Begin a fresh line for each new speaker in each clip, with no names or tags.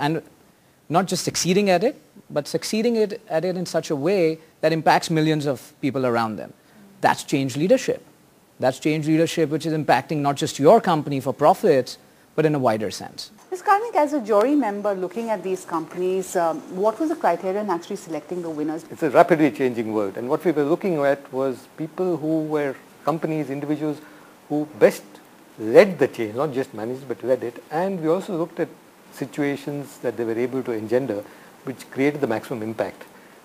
and not just succeeding at it, but succeeding at it in such a way that impacts millions of people around them. That's change leadership. That's change leadership which is impacting not just your company for profits, but in a wider sense.
Ms. Karnik, as a jury member looking at these companies, what was the criteria in actually selecting the winners?
It's a rapidly changing world, and what we were looking at was people who were companies, individuals who best led the change, not just managed but led it, and we also looked at situations that they were able to engender which created the maximum impact.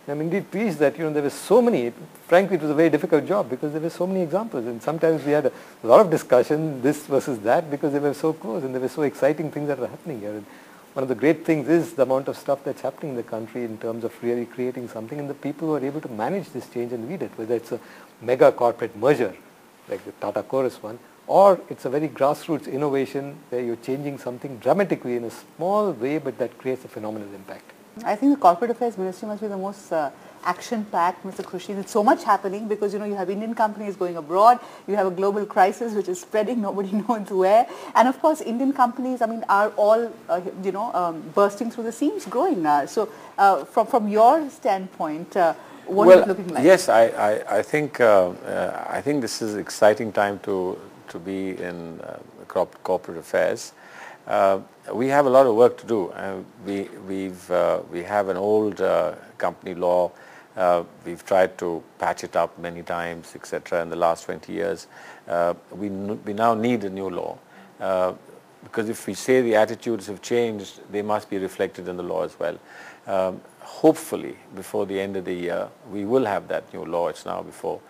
I'm indeed pleased that there were so many. Frankly, it was a very difficult job because there were so many examples, and sometimes we had a lot of discussion, this versus that, because they were so close and there were so exciting things that were happening here. And one of the great things is the amount of stuff that's happening in the country in terms of really creating something, and the people who are able to manage this change and lead it, whether it's a mega corporate merger like the Tata Chorus one, or it's a very grassroots innovation where you're changing something dramatically in a small way, but that creates a phenomenal impact.
I think the Corporate Affairs Ministry must be the most action-packed, Mr. Khursheed. There's so much happening because, you have Indian companies going abroad, you have a global crisis which is spreading, nobody knows where. And of course, Indian companies, are all, bursting through the seams, growing. So from your standpoint, what is it looking like?
Yes, I think this is an exciting time to be in corporate affairs. We have a lot of work to do. We have an old company law. We've tried to patch it up many times, etc. in the last 20 years. We now need a new law because if we say the attitudes have changed, they must be reflected in the law as well. Hopefully, before the end of the year, we will have that new law. It's now before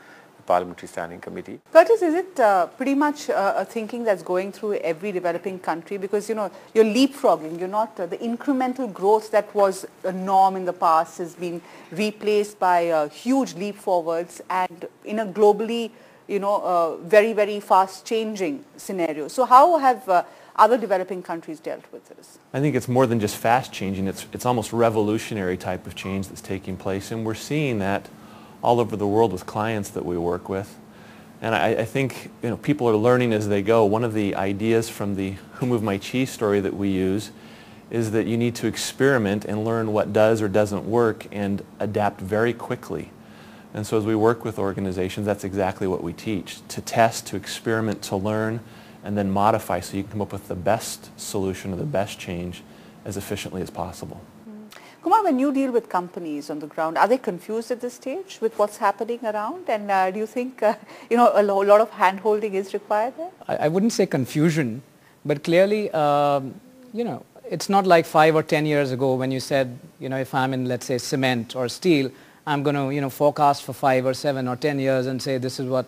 Parliamentary Standing Committee.
Curtis, is it pretty much a thinking that's going through every developing country? Because, you're leapfrogging. You're not, the incremental growth that was a norm in the past has been replaced by huge leap forwards and in a globally, very, very fast changing scenario. So how have other developing countries dealt with this?
I think it's more than just fast changing. It's almost revolutionary type of change that's taking place, and we're seeing that all over the world with clients that we work with. And I think people are learning as they go. One of the ideas from the Who Moved My Cheese story that we use is that you need to experiment and learn what does or doesn't work and adapt very quickly. And so as we work with organizations, that's exactly what we teach. To test, to experiment, to learn, and then modify so you can come up with the best solution or the best change as efficiently as possible.
Kumar, when you deal with companies on the ground, are they confused at this stage with what's happening around? And do you think, a lot of hand-holding is required there?
I wouldn't say confusion, but clearly, it's not like 5 or 10 years ago when you said, if I'm in, let's say, cement or steel, I'm going to, forecast for 5 or 7 or 10 years and say this is what,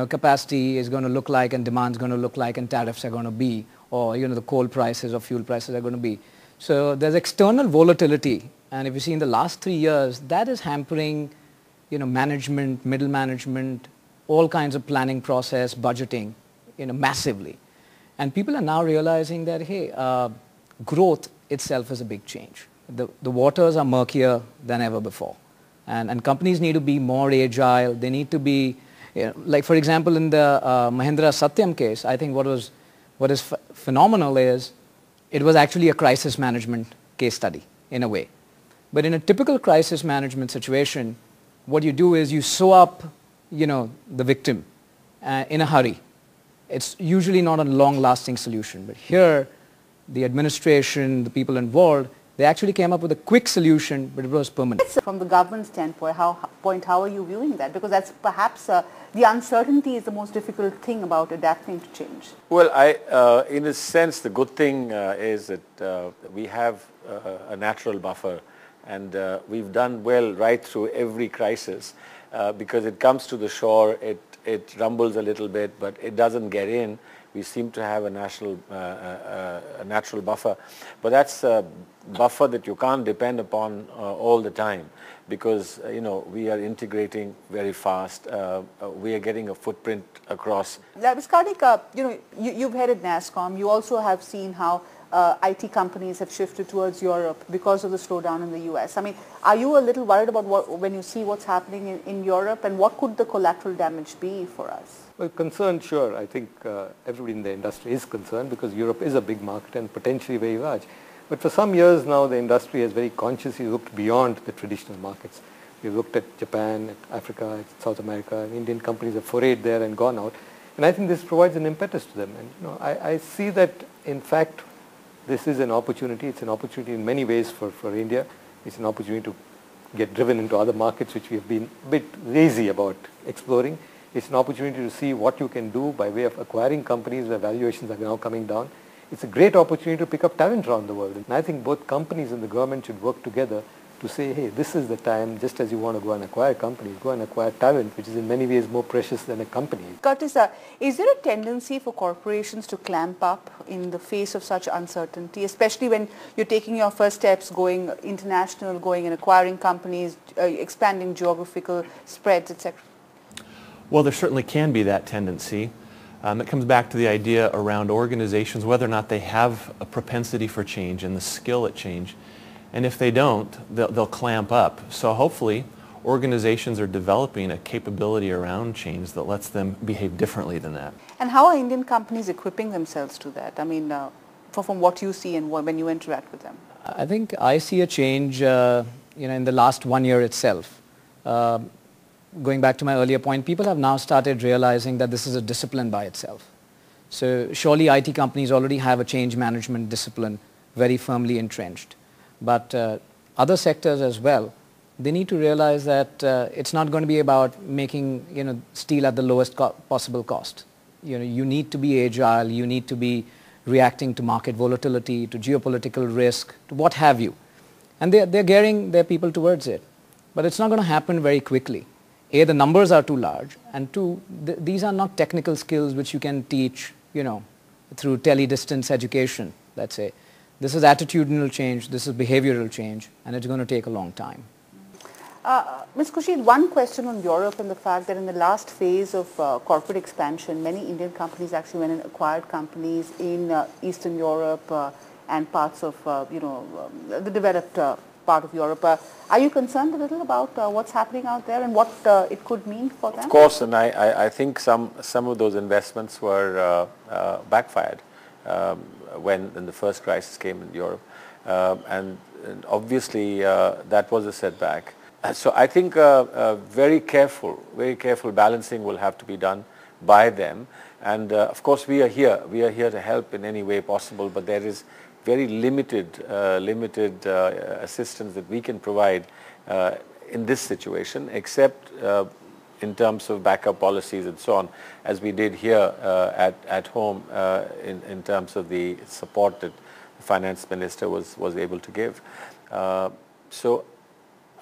capacity is going to look like and demand is going to look like and tariffs are going to be, or, the coal prices or fuel prices are going to be. So there's external volatility, and if you see in the last 3 years, that is hampering, management, middle management, all kinds of planning process, budgeting, massively. And people are now realizing that, hey, growth itself is a big change. The waters are murkier than ever before. And companies need to be more agile. They need to be, like for example, in the Mahindra Satyam case, I think what is phenomenal is it was actually a crisis management case study in a way. But in a typical crisis management situation, what you do is you sew up, the victim in a hurry. It's usually not a long-lasting solution. But here, the administration, the people involved, they actually came up with a quick solution, but it was permanent.
From the government standpoint, how are you viewing that? Because that's perhaps the uncertainty is the most difficult thing about adapting to change.
Well, in a sense, the good thing is that we have a natural buffer, and we've done well right through every crisis because it comes to the shore, it rumbles a little bit, but it doesn't get in. We seem to have a natural buffer, but that's a buffer that you can't depend upon all the time because we are integrating very fast. We are getting a footprint across.
Ms. Karnik, you've headed NASSCOM. You also have seen how IT companies have shifted towards Europe because of the slowdown in the US. I mean, are you a little worried about when you see what's happening in Europe, and what could the collateral damage be for us?
Well, concerned, sure. I think everybody in the industry is concerned because Europe is a big market and potentially very large. But for some years now, the industry has very consciously looked beyond the traditional markets. We've looked at Japan, at Africa, at South America, and Indian companies have forayed there and gone out. And I think this provides an impetus to them. And I see that, in fact, this is an opportunity. It's an opportunity in many ways for India. It's an opportunity to get driven into other markets which we have been a bit lazy about exploring. It's an opportunity to see what you can do by way of acquiring companies where valuations are now coming down. It's a great opportunity to pick up talent around the world. And I think both companies and the government should work together to say, hey, this is the time, just as you want to go and acquire companies, go and acquire talent, which is in many ways more precious than a company.
Curtis, is there a tendency for corporations to clamp up in the face of such uncertainty, especially when you're taking your first steps, going international, going and acquiring companies, expanding geographical spreads, etc.?
Well, there certainly can be that tendency. It comes back to the idea around organizations, whether or not they have a propensity for change and the skill at change. And if they don't, they'll clamp up. So hopefully, organizations are developing a capability around change that lets them behave differently than that.
And how are Indian companies equipping themselves to that? I mean, from what you see and when you interact with them.
I think I see a change, in the last 1 year itself. Going back to my earlier point, people have now started realizing that this is a discipline by itself. So surely IT companies already have a change management discipline very firmly entrenched. But other sectors as well, they need to realize that it's not going to be about making steel at the lowest possible cost. You need to be agile, you need to be reacting to market volatility, to geopolitical risk, to what have you. And they're gearing their people towards it. But it's not going to happen very quickly. A, the numbers are too large, and two, these are not technical skills which you can teach, through tele-distance education, let's say. This is attitudinal change, this is behavioral change, and it's going to take a long time.
Ms. Khursheed, one question on Europe and the fact that in the last phase of corporate expansion, many Indian companies actually went and acquired companies in Eastern Europe and parts of, the developed part of Europe. Are you concerned a little about what's happening out there and what it could mean for them?
Of course, and I think some of those investments were backfired when the first crisis came in Europe, and obviously that was a setback. So I think very careful balancing will have to be done by them, and of course we are here to help in any way possible, but there is very limited assistance that we can provide in this situation, except in terms of backup policies and so on, as we did here at home in terms of the support that the finance minister was able to give. So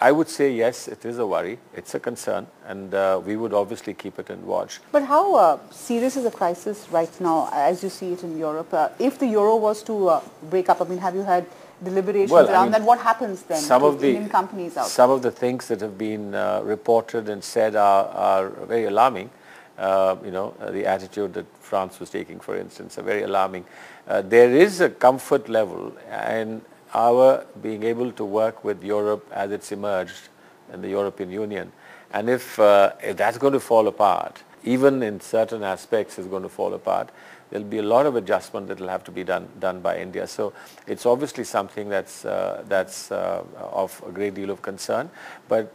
I would say yes, it is a worry, it's a concern, and we would obviously keep it in watch.
But how serious is the crisis right now as you see it in Europe? If the euro was to break up, I mean, have you had deliberations around that? What happens then to Indian companies out?
Some of the things that have been reported and said are very alarming. The attitude that France was taking, for instance, are very alarming. There is a comfort level and our being able to work with Europe as it's emerged in the European Union. And if that's going to fall apart, even in certain aspects is going to fall apart, there'll be a lot of adjustment that will have to be done by India. So it's obviously something that's of a great deal of concern. But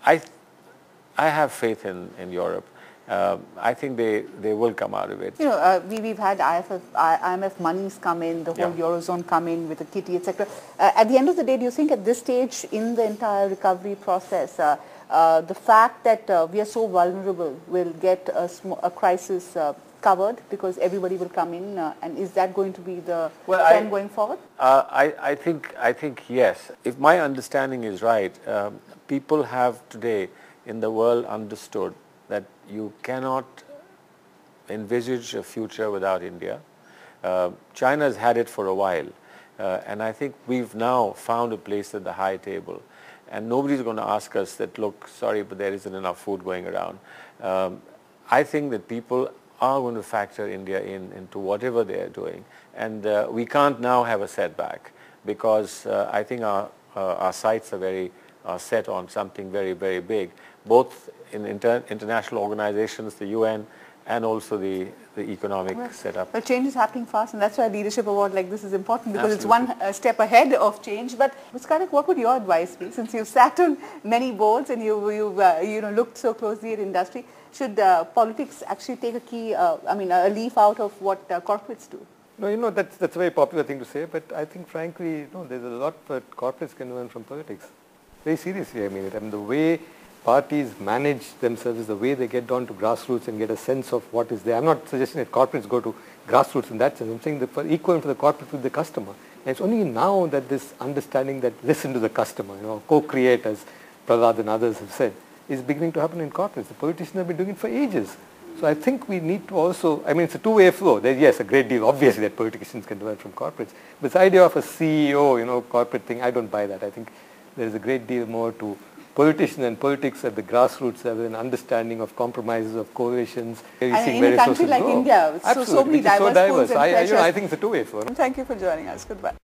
I have faith in Europe. I think they will come out of it.
We've had IMF monies come in, the whole Eurozone come in with a kitty, etc. At the end of the day, do you think at this stage in the entire recovery process, the fact that we are so vulnerable will get a crisis covered because everybody will come in, and is that going to be the trend going forward?
I think yes. If my understanding is right, people have today in the world understood that you cannot envisage a future without India. China has had it for a while, and I think we've now found a place at the high table, and nobody's going to ask us that, look, sorry, but there isn't enough food going around. I think that people are going to factor India into whatever they are doing, and we can't now have a setback because I think our sights are set on something very, very big, both in international organizations, the UN, and also the the economic setup.
Well, change is happening fast, and that's why a leadership award like this is important, because it's one step ahead of change. But Ms. Karak, what would your advice be, since you've sat on many boards and you've looked so closely at industry? Should politics actually take a leaf out of what corporates do?
No, that's a very popular thing to say, but I think frankly, there's a lot that corporates can learn from politics. Very seriously, I mean it. I mean, the way parties manage themselves, the way they get down to grassroots and get a sense of what is there. I'm not suggesting that corporates go to grassroots in that sense. I'm saying that for equivalent for the corporate with the customer. And it's only now that this understanding that listen to the customer, co-create, as Prahlad and others have said, is beginning to happen in corporates. The politicians have been doing it for ages. So I think we need to also, it's a two-way flow. There's, yes, a great deal, obviously, that politicians can learn from corporates. But this idea of a CEO, corporate thing, I don't buy that. I think there is a great deal more to politicians and politics at the grassroots level, an understanding of compromises, of coalitions.
And in a country like India, so many diverse pools and pressures.
I think it's a two-way flow.
Thank you for joining us. Goodbye.